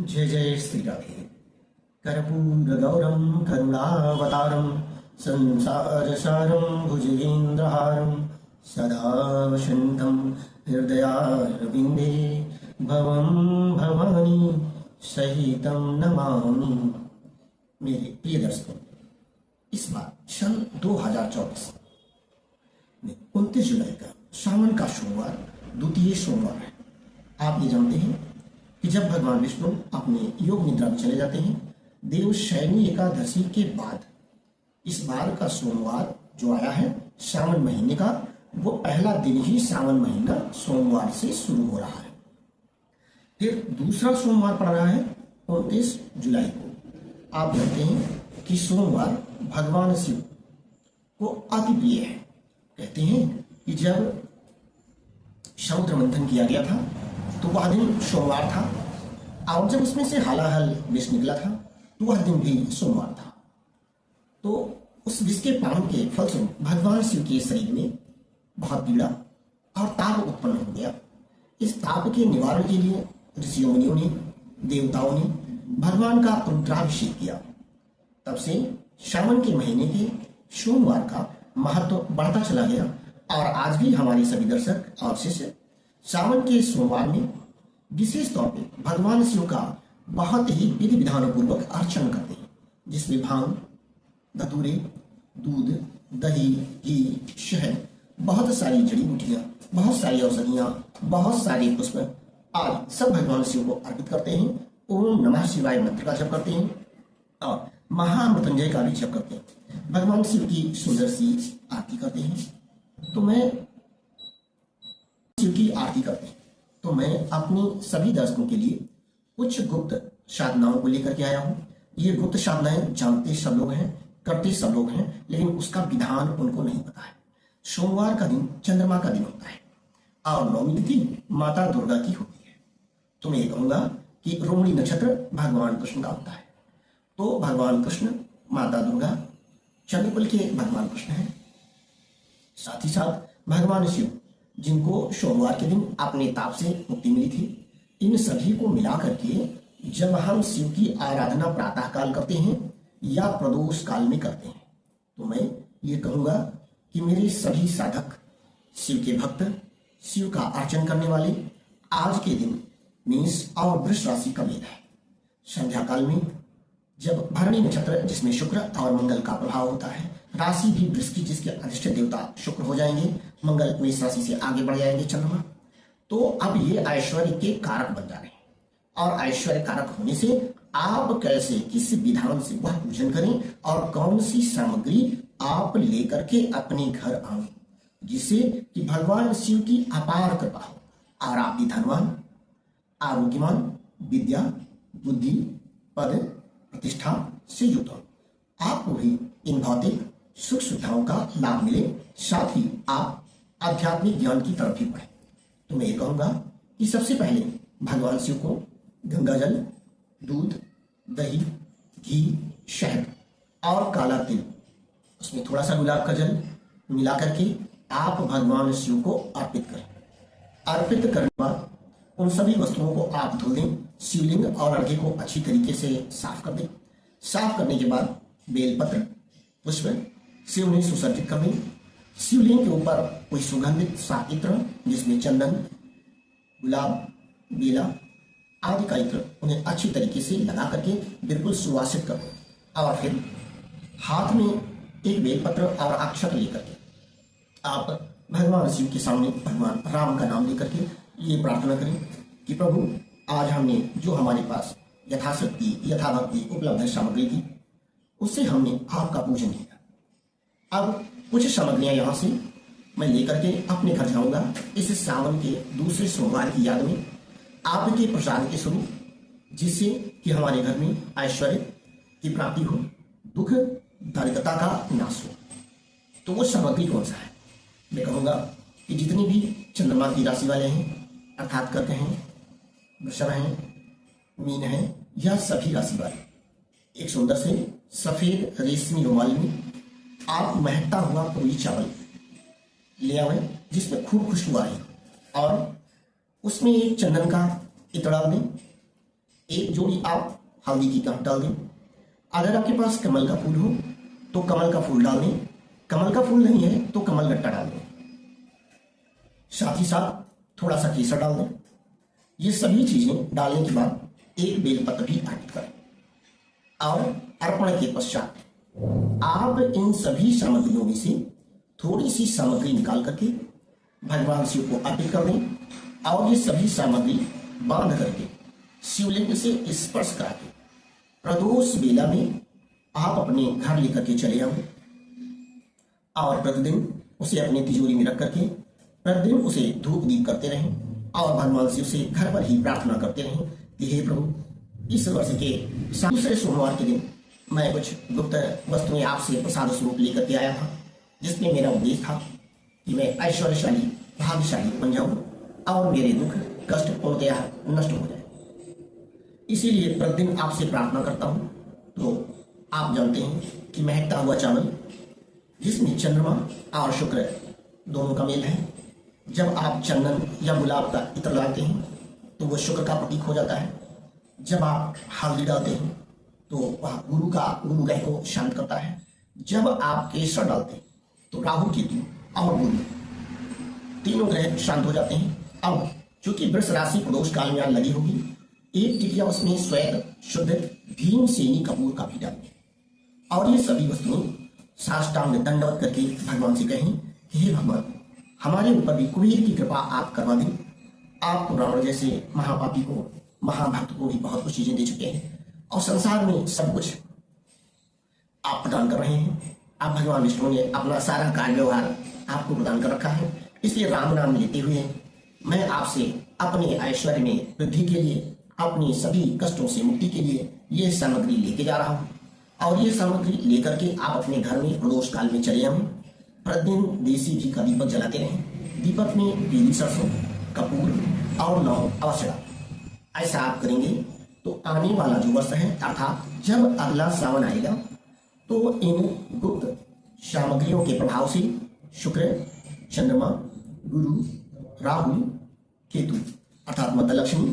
जय जय श्री राधे। कर्पूरगौरं करुणावतारं संसारसारं भुजगेन्द्रहारं सदा वसन्तं हृदयारविन्दे भवं भवानी सहितं नमामि। मेरे प्रिय दर्शकों, इस बार सन 2024 में 29 जुलाई का सावन का सोमवार द्वितीय सोमवार है। आप ये जानते हैं कि जब भगवान विष्णु अपने योग निद्रा में चले जाते हैं, देवशयनी एकादशी के बाद इस बार का सोमवार जो आया है सावन महीने का, वो पहला दिन ही सावन महीना सोमवार से शुरू हो रहा है। फिर दूसरा सोमवार पड़ रहा है 29 जुलाई को। आप जानते हैं कि सोमवार भगवान शिव को अति प्रिय है। कहते हैं कि जब समुद्र मंथन किया गया था तो वह दिन सोमवार था, और जब उसमें से हलाहल विष निकला था तो वह दिन भी सोमवार था। तो उस विष के पान के फलस्वरूप भगवान शिव के शरीर में बहुत पीड़ा और ताप उत्पन्न हो गया। इस ताप के निवारण के लिए ऋषियों मुनियों ने, देवताओं ने भगवान का रुद्राभिषेक किया। तब से सावन के महीने के सोमवार का महत्व बढ़ता चला गया, और आज भी हमारे सभी दर्शक और शिष्य सावन के सोमवार में विशेष तौर पे भगवान शिव का बहुत ही विधि विधान पूर्वक अर्चन करते हैं, जिसमें भांग, धतूरे, दूध, दही, घी, शहद, बहुत सारी जड़ी बूटियां, बहुत सारी औषधियां, बहुत सारे पुष्प आदि सब भगवान शिव को अर्पित करते हैं। ओम नमः शिवाय मंत्र का जप करते हैं और महामृत्युंजय का भी जप करते हैं। भगवान शिव की सुंदर सी आरती करते हैं। तो मैं शिव की आरती करते हैं तो मैं अपनी सभी दर्शकों के लिए कुछ गुप्त साधनाओं को लेकर के आया हूँ। ये गुप्त साधनाएं जानते सब लोग हैं, करते सब लोग हैं, लेकिन उसका विधान उनको नहीं पता है। सोमवार का दिन चंद्रमा का दिन होता है और नवमी तिथि माता दुर्गा की होती है। तो मैं ये कहूंगा कि रोहिणी नक्षत्र भगवान कृष्ण का होता है। तो भगवान कृष्ण, माता दुर्गा, चंद्रकुल के भगवान कृष्ण हैं। साथ ही साथ भगवान शिव, जिनको सोमवार के दिन अपने ताप से मुक्ति मिली थी, इन सभी को मिला करके जब हम शिव की आराधना प्रातः काल करते हैं या प्रदोष काल में करते हैं, तो मैं ये कहूंगा कि मेरे सभी साधक, शिव के भक्त, शिव का अर्चन करने वाले, आज के दिन मेष और वृष राशि का मेल है। संध्या काल में जब भरणी नक्षत्र, जिसमें शुक्र और मंगल का प्रभाव होता है, राशि भी वृष की, जिसके अधिष्ठ देवता शुक्र हो जाएंगे, मंगल मेष राशि से आगे बढ़ जाएंगे चंद्रमा, तो अब ये ऐश्वर्य के कारक बन जा रहे हैं। और ऐश्वर्य कारक होने से आप कैसे, किस विधान से वह पूजन करें और कौन सी सामग्री आप लेकर के अपने घर आए, जिससे कि भगवान शिव की अपार कृपा हो और आप भी धनवान, आरोग्यवान, विद्या, बुद्धि, पद, प्रतिष्ठा से युक्त हो। आपको भी इन भौतिक सुख सुविधाओं का लाभ मिले, साथ ही आप आध्यात्मिक ज्ञान की तरफ भी बढ़े। तो मैं ये कहूंगा कि सबसे पहले भगवान शिव को गंगा जल, दूध, दही, घी, शहद और काला तिल, उसमें थोड़ा सा गुलाब का जल मिला करके आप भगवान शिव को अर्पित करें। अर्पित करने के बाद उन सभी वस्तुओं को आप धो दें, शिवलिंग और अर्घ्य को अच्छी तरीके से साफ कर दें। साफ करने के बाद बेलपत्र, पुष्प शिव ने सुसज्जित कर दें। शिवलिंग के ऊपर कोई सुगंधित सा इत्र, जिसमें चंदन, गुलाब, बेला आदि का इत्र, उन्हें अच्छी तरीके से लगा करके बिल्कुल सुवासित कर दें। और फिर हाथ में एक बेलपत्र और अक्षत लेकर के आप भगवान शिव के सामने भगवान राम का नाम लेकर के ये प्रार्थना करें कि प्रभु, आज हमने जो हमारे पास यथाशक्ति, यथाभक्ति उपलब्ध सामग्री थी, उससे हमने आपका पूजन किया। अब कुछ सामग्रियां यहाँ से मैं लेकर के अपने घर जाऊंगा। इस सावन के दूसरे सोमवार की याद में आपके प्रसाद के स्वरूप, जिससे कि हमारे घर में ऐश्वर्य की प्राप्ति हो, दुख दारिद्रता का नाश हो। तो वो सामग्री कौन सा है? मैं कहूँगा कि जितनी भी चंद्रमा की राशि वाले हैं, अर्थात कर्क हैं, वृषभ हैं, मीन हैं, यह सभी राशि वाले एक सुंदर से सफेद रेशमी रुमाल में आप महकता हुआ पूरी चावल ले आवे, जिसमें खूब खुशबू आए, और उसमें एक चंदन का इतड़ा में एक जोड़ी आप हल्दी की गांठ डाल दें। अगर आपके पास कमल का फूल हो तो कमल का फूल डाल दें, कमल का फूल नहीं है तो कमल गट्टा डाल दें। साथ ही साथ थोड़ा सा केसर डाल दें। ये सभी चीजें डालने के बाद एक बेलपत्र भी अर्पित करें और अर्पण के पश्चात आप इन सभी सामग्रियों में से थोड़ी सी सामग्री निकाल करके भगवान शिव को अर्पित कर दें और ये सभी सामग्री बांध करके शिवलिंग से स्पर्श करा के प्रदोष बेला में आप अपने घर लेकर के चले आओ और प्रतिदिन उसे अपनी तिजोरी में रख करके प्रतिदिन उसे धूप दीप करते रहें और भगवान शिव से घर पर ही प्रार्थना करते रहें कि हे प्रभु, इस वर्ष के दूसरे सोमवार के दिन मैं कुछ गुप्त वस्तुएं आपसे प्रसाद स्वरूप लेकर के आया था, जिसमें मेरा उद्देश्य था कि मैं ऐश्वर्यशाली भाग्यशाली बन जाऊं और मेरे दुख कष्ट पूर्णतः नष्ट हो जाए। इसीलिए प्रतिदिन आपसे प्रार्थना करता हूं। तो आप जानते हैं कि महकता हुआ चावल जिसमें चंद्रमा और शुक्र दोनों का मेल है, जब आप चंदन या गुलाब का इत्र डालते हैं तो वह शुक्र का प्रतीक हो जाता है। जब आप हल्दी डालते हैं तो वह गुरु ग्रह को शांत करता है। जब आप केसर डालते हैं तो राहु केतु और गुरु तीनों ग्रह शांत हो जाते हैं। अब चूंकि वृष राशि प्रदोष काल में लगी होगी, एक टिकिया उसमें श्वेत शुद्ध भीमसेनी कपूर का भी डालें और ये सभी वस्तुएं साष्टांग दंडवत करके भगवान से कहें कि हे भगवान, हमारे ऊपर भी कुबेर की कृपा आप करवा दें। आप रावण जैसे महापापी को, महाभक्त को भी बहुत कुछ चीजें दे चुके हैं और संसार में सब कुछ आप प्रदान कर रहे हैं। आप भगवान विष्णु ने अपना सारा कार्य व्यवहार आपको प्रदान कर रखा है। इसलिए राम नाम लेते हुए मैं आपसे अपने ऐश्वर्य में वृद्धि के लिए, अपनी सभी कष्टों से मुक्ति के लिए ये सामग्री लेके जा रहा हूँ और ये सामग्री लेकर के आप अपने घर में प्रदोष काल में चले आऊँ। प्रतिदिन देसी घी का दीपक जलाते रहें। दीपक में पीली सरसों, कपूर और लौंग अवश्य डालें। ऐसा आप करेंगे तो आने वाला जो वर्ष है अर्थात जब अगला सावन आएगा तो इन गुप्त सामग्रियों के प्रभाव से शुक्र, चंद्रमा, गुरु, राहु, केतु अर्थात माता लक्ष्मी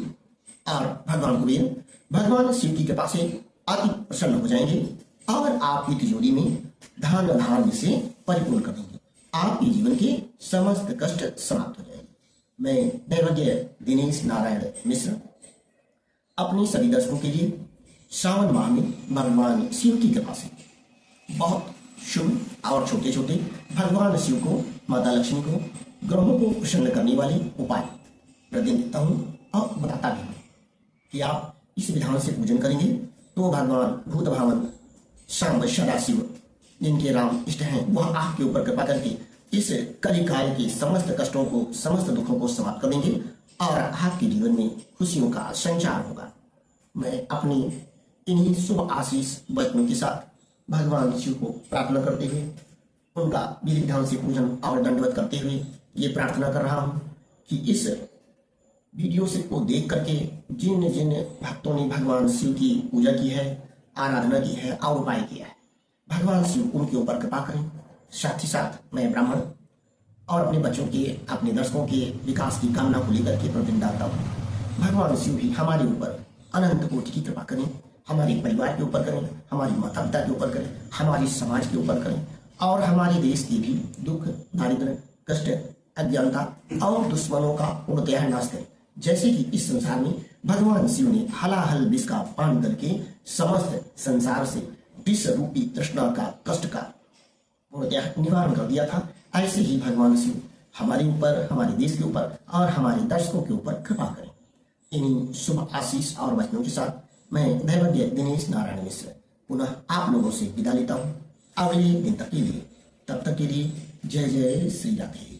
और भगवान कुबेर भगवान शिव की कृपा से अति प्रसन्न हो जाएंगे और आपकी तिजोरी में धन धान्य से परिपूर्ण कर देंगे। आपके जीवन के समस्त कष्ट समाप्त हो जाएंगे। मैं दैवज्ञ दिनेश नारायण मिश्र अपने सभी दर्शकों के लिए श्रावण माह में भगवान शिव की कृपा से बहुत शुभ और छोटे छोटे भगवान शिव को, माता लक्ष्मी को, ग्रहों को प्रसन्न करने वाले उपाय प्रतिदिन देता हूँ और बताता भी हूँ कि आप इस विधान से पूजन करेंगे तो भगवान भूत भावन शाम सदा शिव जिनके राम इष्ट हैं वह आपके ऊपर कृपा करके इस कलिकाल के समस्त कष्टों को, समस्त दुखों को समाप्त कर देंगे और आपके जीवन में खुशियों का संचार होगा। मैं अपनी इन्हीं शुभ आशीष वचनों के साथ भगवान शिव को प्रार्थना करते हुए, उनका विधि विधान से पूजन और दंडवत करते हुए ये प्रार्थना कर रहा हूँ कि इस वीडियो से को देख करके जिन जिन भक्तों ने भगवान शिव की पूजा की है, आराधना की है और उपाय किया है, भगवान शिव उनके ऊपर कृपा करें। साथ ही साथ मैं ब्राह्मण और अपने बच्चों के, अपने दर्शकों के विकास की कामना को लेकर के प्रतिदिन डालता हूँ। भगवान शिव भी हमारे ऊपर अनंत कोटि की कृपा करें, हमारे परिवार के ऊपर करें, हमारे माता पिता के ऊपर करें, हमारे समाज के ऊपर करें और हमारे देश के भी दुख, दारिद्र, कष्ट, अज्ञानता और दुश्मनों का पूर्णतः नाश करें। जैसे कि इस संसार में भगवान शिव ने हलाहल विष का पान करके समस्त संसार से विष रूपी तृष्णा का, कष्ट का पूर्णतः निवारण कर दिया था, ऐसे ही भगवान शिव हमारे ऊपर, हमारे देश के ऊपर और हमारे दर्शकों के ऊपर कृपा करें। इन्हीं शुभ आशीष और वचनों के साथ मैं दैवज्ञ दिनेश नारायण मिश्र पुनः आप लोगों से विदा लेता हूँ अगले दिन तक के लिए। तब तक के लिए जय जय श्री राधे।